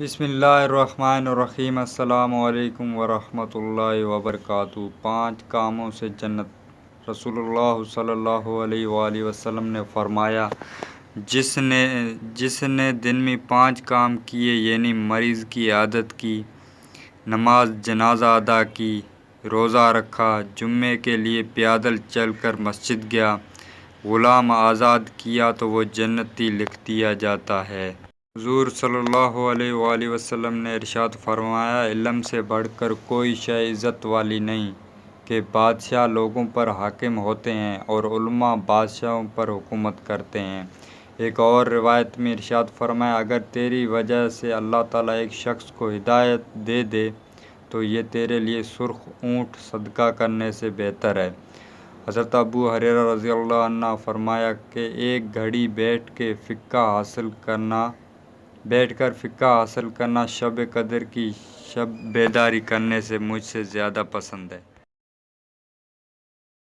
بسم اللہ الرحمن الرحیم۔ السلام علیکم ورحمۃ اللہ وبرکاتہ۔ 5 کاموں سے جنت۔ رسول اللہ صلی اللہ علیہ وآلہ وسلم نے فرمایا، جس نے دن میں 5 کام کیے، یعنی مریض کی عادت کی، نماز جنازہ ادا کی، روزہ رکھا، جمعے کے لیے پیدل چل کر مسجد گیا، غلام آزاد کیا، تو وہ جنتی لکھ دیا جاتا ہے۔ حضور صلی اللہ علیہ وآلہ وسلم نے ارشاد فرمایا، علم سے بڑھ کر کوئی شے عزت والی نہیں کہ بادشاہ لوگوں پر حاکم ہوتے ہیں اور علماء بادشاہوں پر حکومت کرتے ہیں۔ ایک اور روایت میں ارشاد فرمایا، اگر تیری وجہ سے اللہ تعالیٰ ایک شخص کو ہدایت دے دے تو یہ تیرے لیے سرخ اونٹ صدقہ کرنے سے بہتر ہے۔ حضرت ابو ہریرہ رضی اللہ عنہ فرمایا کہ ایک گھڑی بیٹھ کر فقہ حاصل کرنا شب قدر کی شب بیداری کرنے سے مجھ سے زیادہ پسند ہے۔